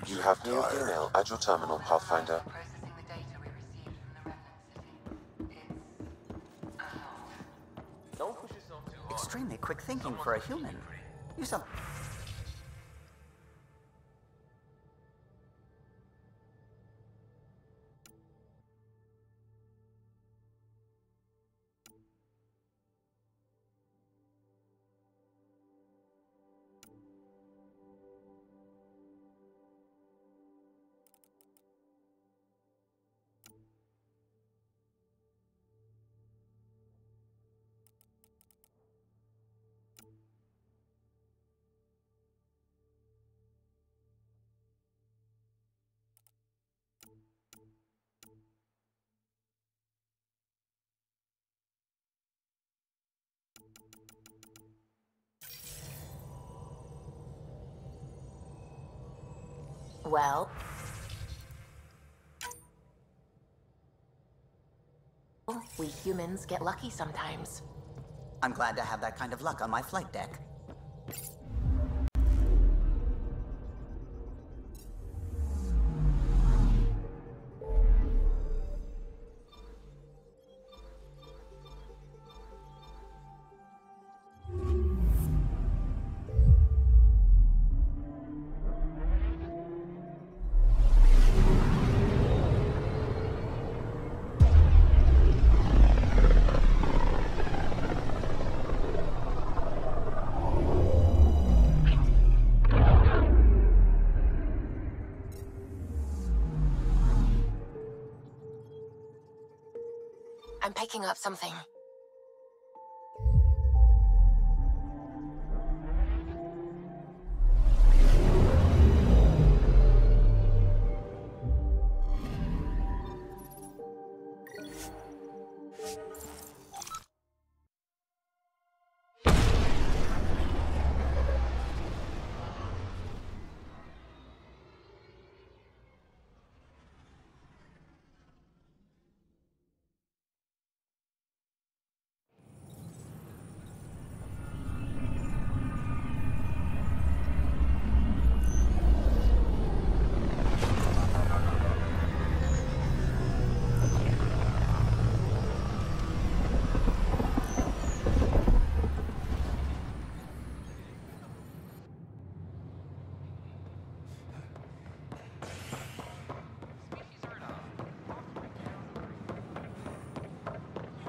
You have new email at your terminal, Pathfinder. Processing the data we received from the references. Don't push yourself too hard. Extremely quick thinking for a human. You sound... Well, we humans get lucky sometimes. I'm glad to have that kind of luck on my flight deck. I'm picking up something.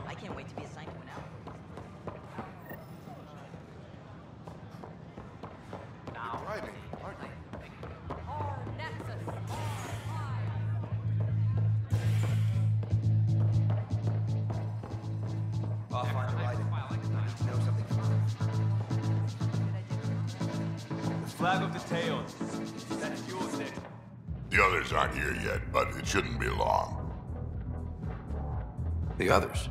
I can't wait to be assigned to an owl. Driving, aren't you? Pathfinder riding. Know something The flag of the Tails. That's yours, Nick. The others aren't here yet, but it shouldn't be long. The others.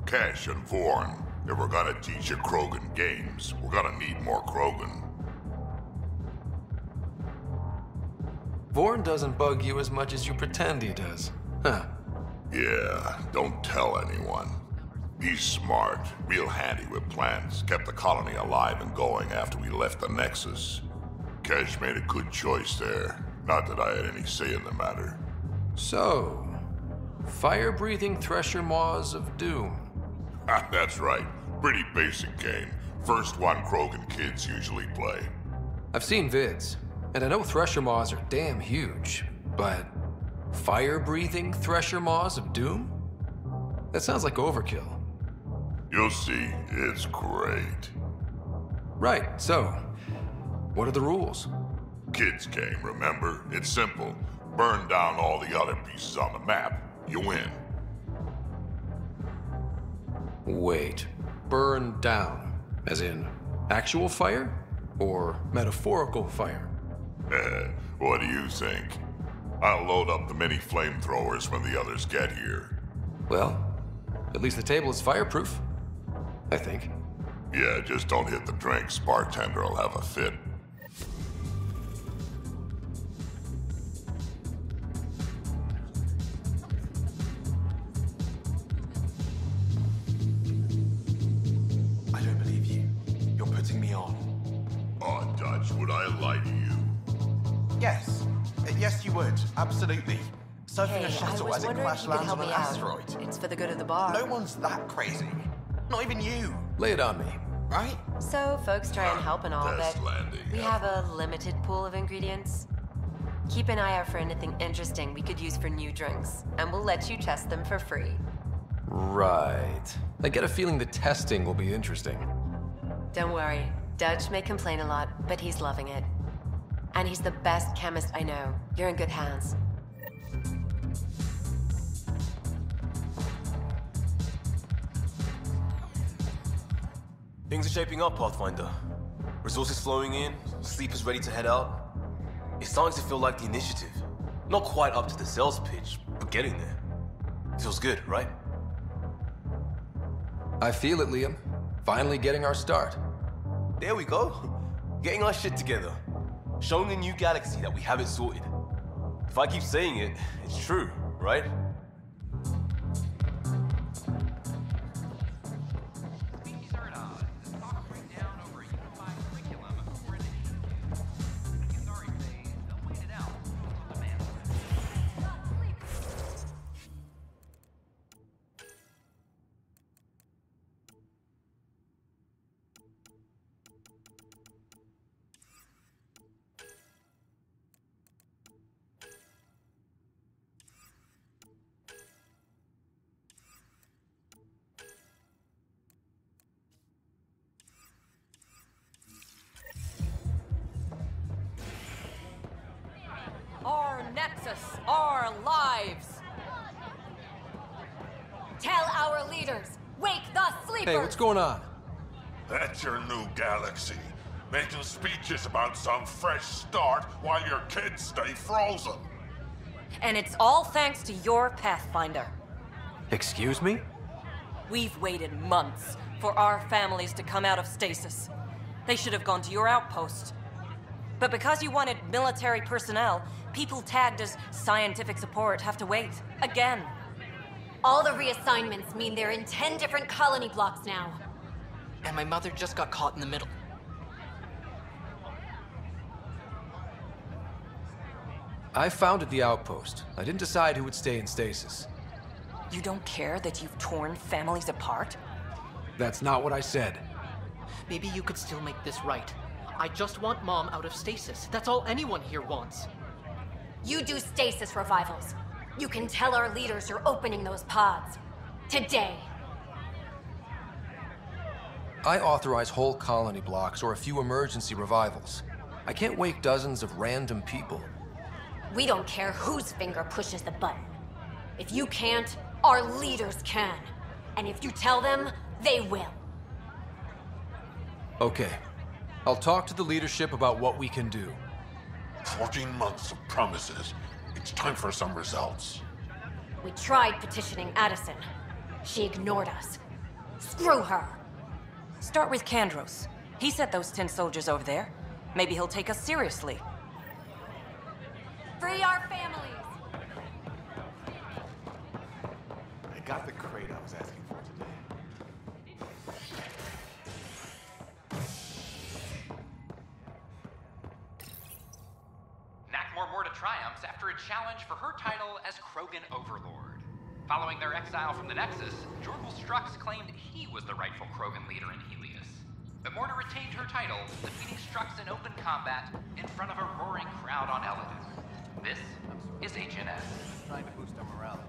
Cash and Vorn. If we're gonna teach you Krogan games, we're gonna need more Krogan. Vorn doesn't bug you as much as you pretend he does. Huh. Yeah, don't tell anyone. He's smart, real handy with plans, kept the colony alive and going after we left the Nexus. Cash made a good choice there. Not that I had any say in the matter. So, fire-breathing Thresher Maws of Doom. That's right. Pretty basic game. First one Krogan kids usually play. I've seen vids, and I know Thresher Maws are damn huge, but fire-breathing Thresher Maws of Doom? That sounds like overkill. You'll see, it's great. Right, so, what are the rules? Kids game, remember? It's simple. Burn down all the other pieces on the map. You win. Wait, burn down, as in actual fire or metaphorical fire? What do you think? I'll load up the mini flamethrowers when the others get here. Well, at least the table is fireproof, I think. Yeah, just don't hit the drinks. Bartender will have a fit. I don't believe you. You're putting me on. Oh, Dutch, would I lie to you? Yes. Yes, you would. Absolutely. Surfing a Hey, I shuttle was as it wondering if crash you could lands help on an me out. asteroid. It's for the good of the bar. No one's that crazy. Not even you, Lay it on me. right? So folks try and help and all, but Test landing. we have a limited pool of ingredients. Keep an eye out for anything interesting we could use for new drinks, and we'll let you test them for free. Right. I get a feeling the testing will be interesting. Don't worry, Dutch may complain a lot, but he's loving it. And he's the best chemist I know. You're in good hands. Things are shaping up, Pathfinder. Resources flowing in, sleepers ready to head out. It's starting to feel like the initiative. Not quite up to the sales pitch, but getting there. Feels good, right? I feel it, Liam. Finally getting our start. There we go. Getting our shit together. Showing the new galaxy that we have it sorted. If I keep saying it, it's true, right? Our nexus, our lives. Tell our leaders, wake the sleepers. Hey, what's going on? That's your new galaxy. Making speeches about some fresh start while your kids stay frozen. And it's all thanks to your Pathfinder. Excuse me? We've waited months for our families to come out of stasis. They should have gone to your outpost. But because you wanted military personnel, people tagged as scientific support have to wait. Again. All the reassignments mean they're in 10 different colony blocks now. And my mother just got caught in the middle. I founded the outpost. I didn't decide who would stay in stasis. You don't care that you've torn families apart? That's not what I said. Maybe you could still make this right. I just want Mom out of stasis. That's all anyone here wants. You do stasis revivals. You can tell our leaders you're opening those pods. Today. I authorize whole colony blocks or a few emergency revivals. I can't wake dozens of random people. We don't care whose finger pushes the button. If you can't, our leaders can. And if you tell them, they will. Okay. I'll talk to the leadership about what we can do. 14 months of promises. It's time for some results. We tried petitioning Addison. She ignored us. Screw her. Start with Kandros. He sent those 10 soldiers over there. Maybe he'll take us seriously. Free our families! I got the crate I was asking for today. Nakmor more to triumphs after a challenge for her title as Krogan Overlord. Following their exile from the Nexus, Jorgul Strux claimed he was the rightful Krogan leader in Helios. But Morta retained her title, defeating Strux in open combat in front of a roaring crowd on Eladon. This is HNS. Trying to boost our morale.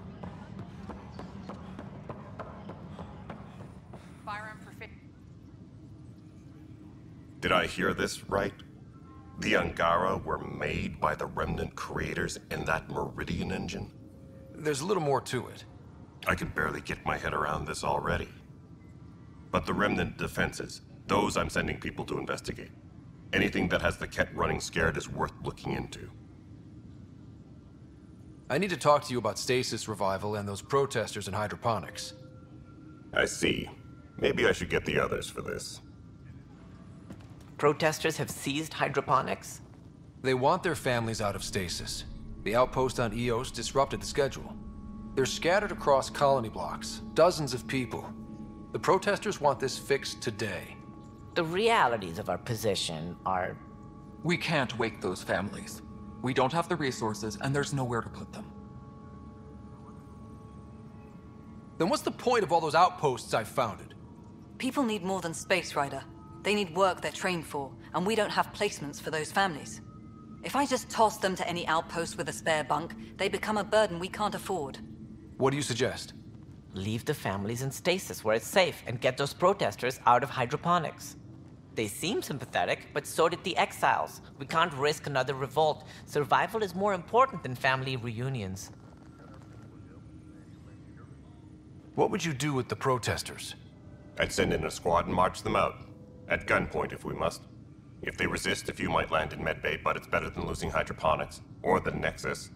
Firearm for fit. Did I hear this right? The Angara were made by the Remnant creators in that Meridian engine? There's a little more to it. I can barely get my head around this already. But the Remnant defenses, those I'm sending people to investigate. Anything that has the Ket running scared is worth looking into. I need to talk to you about stasis revival and those protesters in hydroponics. I see. Maybe I should get the others for this. Protesters have seized hydroponics? They want their families out of stasis. The outpost on Eos disrupted the schedule. They're scattered across colony blocks, dozens of people. The protesters want this fixed today. The realities of our position are... We can't wake those families. We don't have the resources, and there's nowhere to put them. Then what's the point of all those outposts I've founded? People need more than space, Ryder. They need work they're trained for, and we don't have placements for those families. If I just toss them to any outpost with a spare bunk, they become a burden we can't afford. What do you suggest? Leave the families in stasis where it's safe and get those protesters out of hydroponics. They seem sympathetic, but so did the exiles. We can't risk another revolt. Survival is more important than family reunions. What would you do with the protesters? I'd send in a squad and march them out. At gunpoint if we must. If they resist, a few might land in medbay, but it's better than losing hydroponics. Or the Nexus.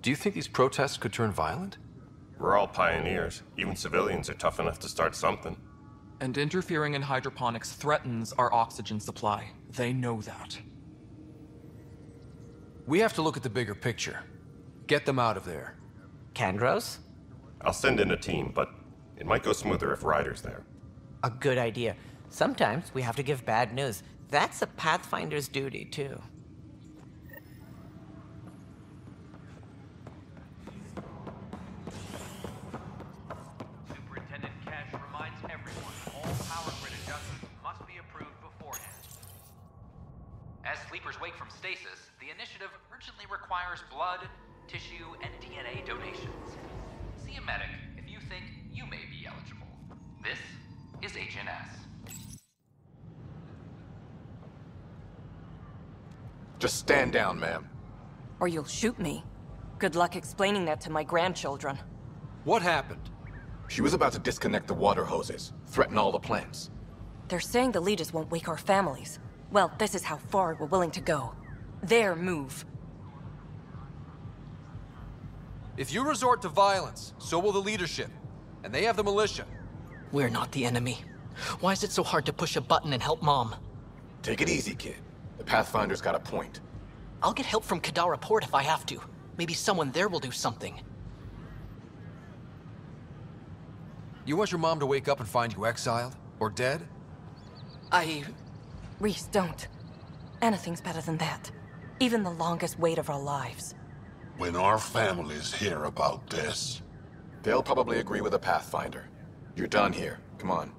Do you think these protests could turn violent? We're all pioneers. Even civilians are tough enough to start something. And interfering in hydroponics threatens our oxygen supply. They know that. We have to look at the bigger picture. Get them out of there. Kandros? I'll send in a team, but it might go smoother if Ryder's there. A good idea. Sometimes we have to give bad news. That's a Pathfinder's duty, too. Superintendent Cash reminds everyone all power grid adjustments must be approved beforehand. As sleepers wake from stasis, the initiative urgently requires blood, tissue, and DNA donations. See a medic if you think you may be eligible. This is HNS. Just stand down, ma'am. Or you'll shoot me. Good luck explaining that to my grandchildren. What happened? She was about to disconnect the water hoses, threaten all the plants. They're saying the leaders won't wake our families. Well, this is how far we're willing to go. Their move. If you resort to violence, so will the leadership. And they have the militia. We're not the enemy. Why is it so hard to push a button and help Mom? Take it easy, kid. The Pathfinder's got a point. I'll get help from Kadara Port if I have to. Maybe someone there will do something. You want your mom to wake up and find you exiled? Or dead? Reese, don't. Anything's better than that. Even the longest wait of our lives. When our families hear about this... They'll probably agree with the Pathfinder. You're done here. Come on.